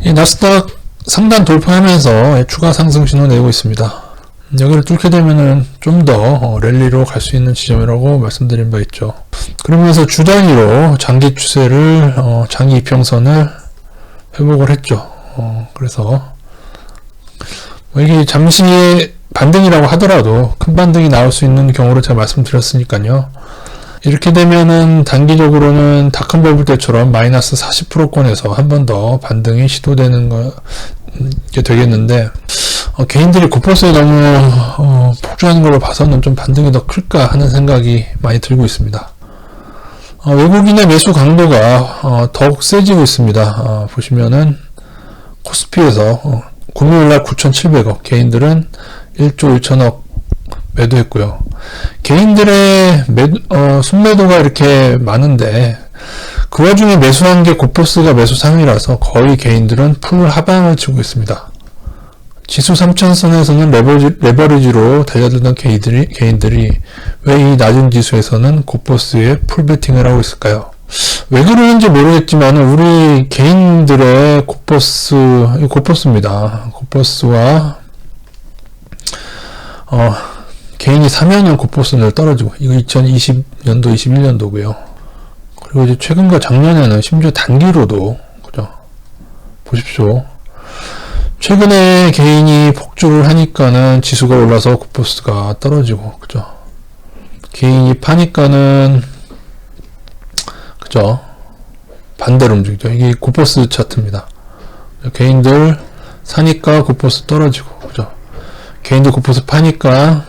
이 나스닥 상단 돌파하면서 추가 상승 신호 내고 있습니다. 여기를 뚫게 되면은 좀 더 랠리로 갈 수 있는 지점이라고 말씀드린 바 있죠. 그러면서 주 단위로 장기 추세를 장기 이평선을 회복을 했죠. 그래서 뭐 이게 잠시의 반등이라고 하더라도 큰 반등이 나올 수 있는 경우를 제가 말씀드렸으니까요. 이렇게 되면은 단기적으로는 닷컴 버블 때처럼 마이너스 40%권에서 한 번 더 반등이 시도되는 게 되겠는데, 개인들이 고퍼스에 너무 폭주하는 걸로 봐서는 좀 반등이 더 클까 하는 생각이 많이 들고 있습니다. 외국인의 매수 강도가 더욱 세지고 있습니다. 보시면은 코스피에서 금요일날 9,700억, 개인들은 1조 1천억 매도했고요. 개인들의 순매도가 이렇게 많은데 그 와중에 매수한 게 고퍼스가 매수 상이라서 거의 개인들은 풀 하방을 치고 있습니다. 지수 3000선에서는 레버리지로 달려들던 개인들이 왜 이 낮은 지수에서는 고퍼스에 풀 베팅을 하고 있을까요? 왜 그러는지 모르겠지만 우리 개인들의 고퍼스입니다. 고퍼스와 개인이 사면형 고퍼스는 떨어지고, 이거 2020년도 21년도고요. 그리고 이제 최근과 작년에는 심지어 단기로도, 그죠? 보십시오. 최근에 개인이 폭주를 하니까는 지수가 올라서 고퍼스가 떨어지고, 그죠? 개인이 파니까는, 그죠? 반대로 움직이죠. 이게 고퍼스 차트입니다. 개인들 사니까 고퍼스 떨어지고, 그죠? 개인들 고퍼스 파니까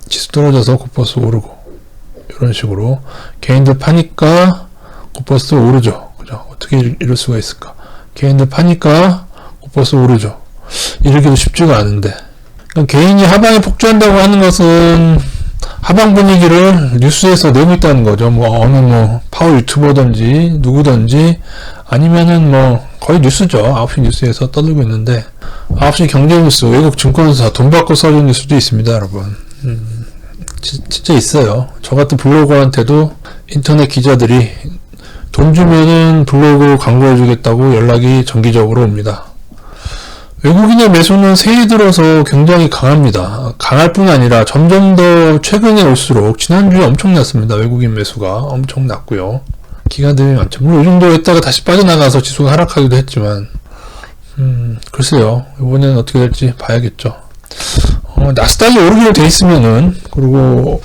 지수 떨어져서 고퍼스 오르고, 이런 식으로 개인들 파니까 고퍼스 오르죠. 그죠? 어떻게 이럴 수가 있을까? 개인들 파니까 고퍼스 오르죠. 이러기도 쉽지가 않은데, 그러니까 개인이 하방에 폭주한다고 하는 것은 하방 분위기를 뉴스에서 내고 있다는 거죠. 어느 파워 유튜버든지 누구든지 아니면은 거의 뉴스죠. 9시 뉴스에서 떠들고 있는데, 9시 경제뉴스, 외국 증권사 돈 받고 써준 뉴스도 있습니다, 여러분. 진짜 있어요. 저 같은 블로거한테도 인터넷 기자들이 돈 주면은 블로그 광고해주겠다고 연락이 정기적으로 옵니다. 외국인의 매수는 새해 들어서 굉장히 강합니다. 강할 뿐 아니라 점점 더 최근에 올수록, 지난주에 엄청났습니다. 외국인 매수가 엄청 났고요. 기관들이 많죠. 물론 이 정도 했다가 다시 빠져나가서 지수가 하락하기도 했지만, 글쎄요. 이번에는 어떻게 될지 봐야겠죠. 나스닥이 오르기로 돼 있으면은, 그리고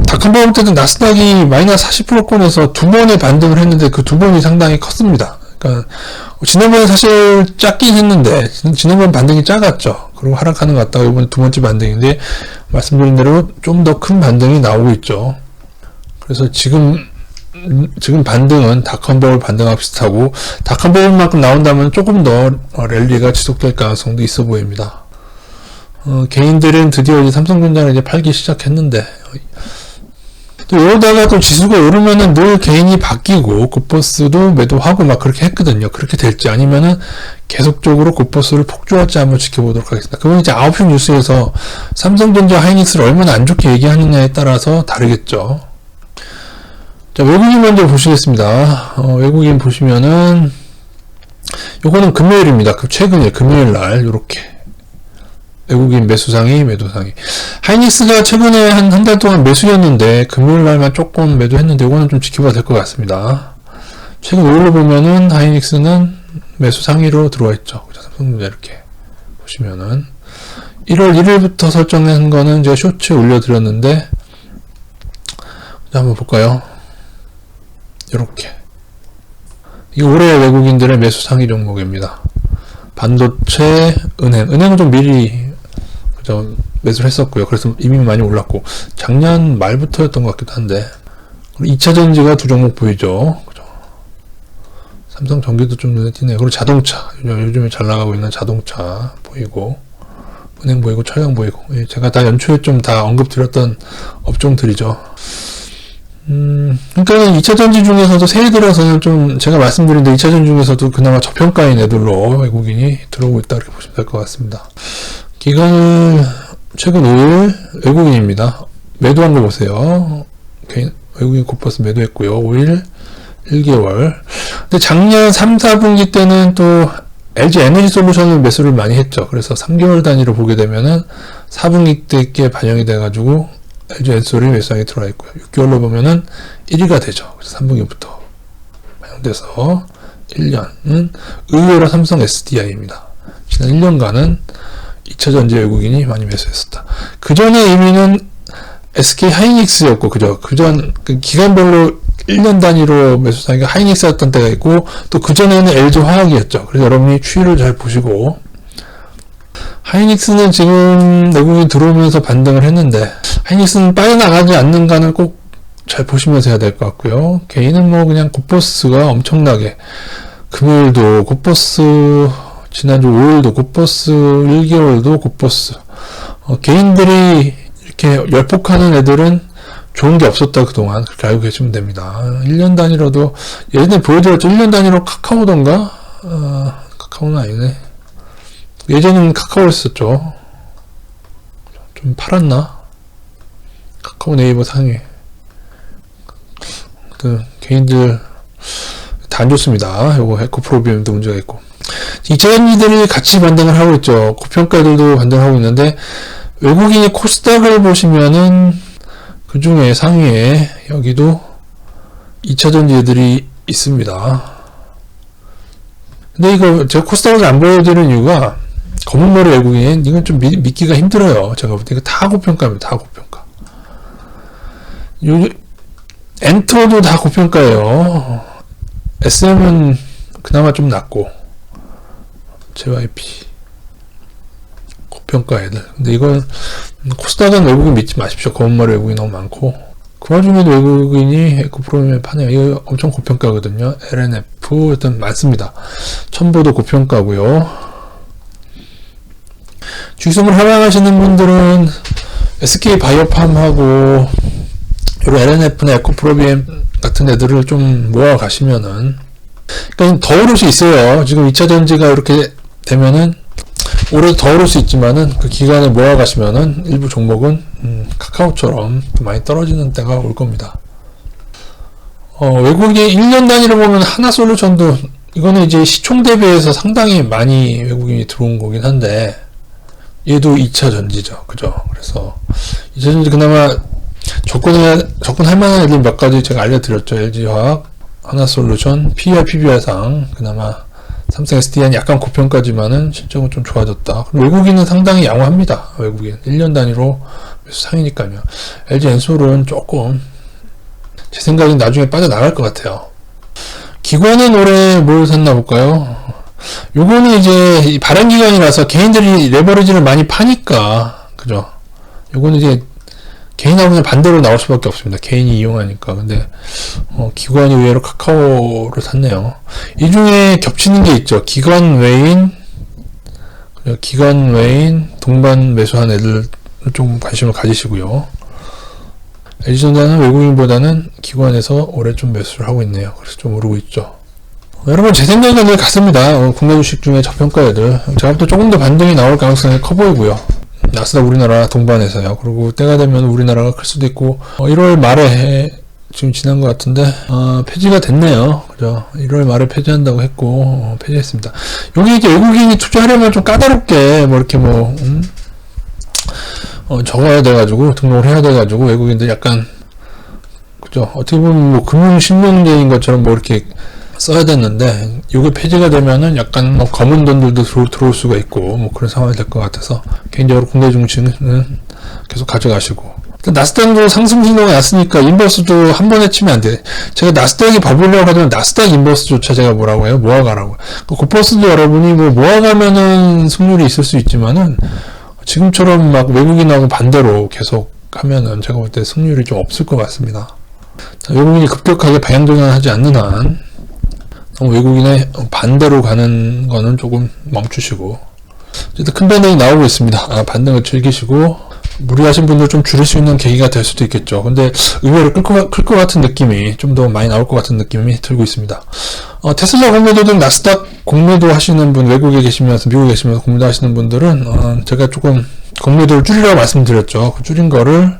닷컴 버블 때도 나스닥이 마이너스 40%권에서 두 번의 반등을 했는데 그 두 번이 상당히 컸습니다. 그러니까 지난번에 사실 작긴 했는데 지난번 반등이 작았죠. 그리고 하락하는 것 같다가 이번에 두 번째 반등인데, 말씀드린 대로 좀 더 큰 반등이 나오고 있죠. 그래서 지금 반등은 닷컴 버블 반등하고 비슷하고, 닷컴 버블만큼 나온다면 조금 더 랠리가 지속될 가능성도 있어 보입니다. 개인들은 드디어 이제 삼성전자를 이제 팔기 시작했는데, 또 이러다가 또 지수가 오르면은 늘 개인이 바뀌고 고퍼스도 매도하고 막 그렇게 했거든요. 그렇게 될지 아니면은 계속적으로 고퍼스를 폭주할지 한번 지켜보도록 하겠습니다. 그건 이제 9시 뉴스에서 삼성전자 하이닉스를 얼마나 안 좋게 얘기하느냐에 따라서 다르겠죠. 자, 외국인 먼저 보시겠습니다. 외국인 보시면은 요거는 금요일입니다. 최근에 금요일날 요렇게 외국인 매수상이 매도상이, 하이닉스가 최근에 한 달 동안 매수였는데 금요일날만 조금 매도했는데 이거는 좀 지켜봐야 될 것 같습니다. 최근 5일로 보면은 하이닉스는 매수상위로 들어와 있죠. 삼성전자 이렇게 보시면은 1월 1일부터 설정한 거는 제가 쇼츠에 올려드렸는데, 한번 볼까요? 이렇게, 이 올해 외국인들의 매수상위 종목입니다. 반도체, 은행은 좀 미리 매수를 했었고요. 그래서 이미 많이 올랐고, 작년 말부터였던 것 같기도 한데, 2차전지가 두 종목 보이죠. 그죠? 삼성전기도 좀 눈에 띄네요. 그리고 자동차, 요즘에 잘 나가고 있는 자동차 보이고, 은행 보이고, 철강 보이고, 제가 다 연초에 좀 다 언급드렸던 업종들이죠. 그러니까 2차전지 중에서도 새해 들어서는 좀 제가 말씀드린 데 2차전지 중에서도 그나마 저평가인 애들로 외국인이 들어오고 있다, 이렇게 보시면 될 것 같습니다. 기간은 최근 5일 외국인입니다. 매도한 거 보세요. 외국인 고퍼스 매도했고요. 5일 1개월. 근데 작년 3, 4분기 때는 또 LG 에너지 솔루션을 매수를 많이 했죠. 그래서 3개월 단위로 보게 되면은 4분기 때께 반영이 돼가지고 LG 엔솔이 매수상에 들어와 있고요. 6개월로 보면은 1위가 되죠. 그래서 3분기부터 반영돼서 1년은 의외로 삼성 SDI입니다. 지난 1년간은 2차전지 외국인이 많이 매수했었다. 그 전에 의미는 SK 하이닉스였고, 그죠? 그전, 기간별로 1년 단위로 매수상이 하이닉스였던 때가 있고, 또 그전에는 LG 화학이었죠. 그래서 여러분이 추이를 잘 보시고, 하이닉스는 지금 외국인이 들어오면서 반등을 했는데, 하이닉스는 빠져나가지 않는가는 꼭 잘 보시면서 해야 될 것 같고요. 개인은 뭐 그냥 고포스가 엄청나게, 금요일도 고포스, 지난주 5일도 고포스, 1개월도 고포스, 개인들이 이렇게 열폭하는 애들은 좋은 게 없었다 그동안. 그렇게 알고 계시면 됩니다. 1년 단위로도 예전에 보여드렸죠. 1년 단위로 카카오던가, 카카오는 아니네. 예전에는 카카오를 썼죠. 좀 팔았나? 카카오 네이버 상위. 개인들 다 안 좋습니다. 요거 에코프로비움도 문제가 있고. 2차전지들이 같이 반등을 하고 있죠. 고평가들도 반등하고 있는데, 외국인이 코스닥을 보시면은 그 중에 상위에 여기도 2차전지들이 있습니다. 근데 이거 제가 코스닥을 안 보여드리는 이유가, 검은 머리 외국인, 이건 좀 믿기가 힘들어요. 제가 볼 때 이거 다 고평가입니다. 다 고평가. 엔터도 다 고평가예요. SM은 그나마 좀 낮고, JYP 고평가 애들. 근데 이건 코스닥은 외국인 믿지 마십시오. 검은머리 외국인 너무 많고, 그 와중에도 외국인이 에코프로비움에 파네요. 이거 엄청 고평가거든요. LNF 일단 많습니다. 첨보도 고평가고요. 주식선물 하방하시는 분들은 SK 바이오팜하고 이런 LNF나 에코프로비움 같은 애들을 좀 모아 가시면은, 그러니까 더 오를 수 있어요. 지금 2차전지가 이렇게 되면은 올해 더 오를 수 있지만은 그 기간에 모아 가시면은 일부 종목은 카카오처럼 많이 떨어지는 때가 올 겁니다. 외국인 1년 단위로 보면 하나솔루션도 이거는 이제 시총 대비해서 상당히 많이 외국인이 들어온 거긴 한데, 얘도 2차전지죠. 그죠? 그래서 2차전지 그나마 접근할 만한 애들 몇 가지 제가 알려드렸죠. LG화학, 하나솔루션, PER, PBR상, 그나마 삼성 SDI는 약간 고평가지만은 실적은 좀 좋아졌다. 외국인은 상당히 양호합니다. 외국인 1년 단위로 상이니까요. LG 엔솔은 조금 제 생각엔 나중에 빠져나갈 것 같아요. 기관은 올해 뭘 샀나 볼까요? 요거는 이제 발행기간이라서 개인들이 레버리지를 많이 파니까, 그죠? 요거는 이제 개인하고 그냥 반대로 나올 수밖에 없습니다. 개인이 이용하니까. 근데 기관이 의외로 카카오를 샀네요. 이 중에 겹치는 게 있죠. 기관 외인 동반 매수한 애들 좀 관심을 가지시고요. LG전자는 외국인보다는 기관에서 올해 좀 매수를 하고 있네요. 그래서 좀 오르고 있죠. 여러분, 제 생각은 늘 같습니다. 국내 주식 중에 저평가 애들, 제가 볼 때 조금 더 반등이 나올 가능성이 커 보이고요. 나스닥 우리나라 동반해서요. 그리고 때가 되면 우리나라가 클 수도 있고, 1월 말에 지금 지난 것 같은데 폐지가 됐네요. 그죠? 1월 말에 폐지한다고 했고 폐지했습니다. 여기 이제 외국인이 투자하려면 좀 까다롭게 뭐 이렇게 적어야 돼가지고 등록을 해야 돼가지고 외국인들 약간, 그죠? 어떻게 보면 뭐 금융실명제인 것처럼 뭐 이렇게 써야 됐는데, 이게 폐지가 되면은 약간 검은 돈들도 들어올 수가 있고 뭐 그런 상황이 될 것 같아서 개인적으로 국내 증시는 계속 가져가시고, 나스닥도 상승 신호가 났으니까 인버스도 한 번에 치면 안 돼. 제가 나스닥이 버블이라고 하면 나스닥 인버스조차 제가 뭐라고 해요? 모아가라고. 고퍼스도 여러분이 뭐 모아가면은 승률이 있을 수 있지만은 지금처럼 막 외국인하고 반대로 계속 하면은 제가 볼 때 승률이 좀 없을 것 같습니다. 외국인이 급격하게 방향 전환하지 않는 한 외국인의 반대로 가는 거는 조금 멈추시고, 어쨌든 큰 반등이 나오고 있습니다. 반등을 즐기시고, 무리하신 분들 좀 줄일 수 있는 계기가 될 수도 있겠죠. 근데 의외로 클 것 같은 느낌이, 좀 더 많이 나올 것 같은 느낌이 들고 있습니다. 테슬라 공매도 등 나스닥 공매도 하시는 분, 외국에 계시면서, 미국에 계시면서 공매도 하시는 분들은, 제가 조금 공매도를 줄이라고 말씀드렸죠. 그 줄인 거를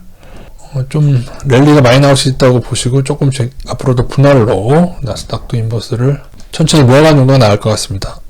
좀 랠리가 많이 나올 수 있다고 보시고 조금씩 앞으로도 분할로 나스닥도 인버스를 천천히 모아가는 건 나을 것 같습니다.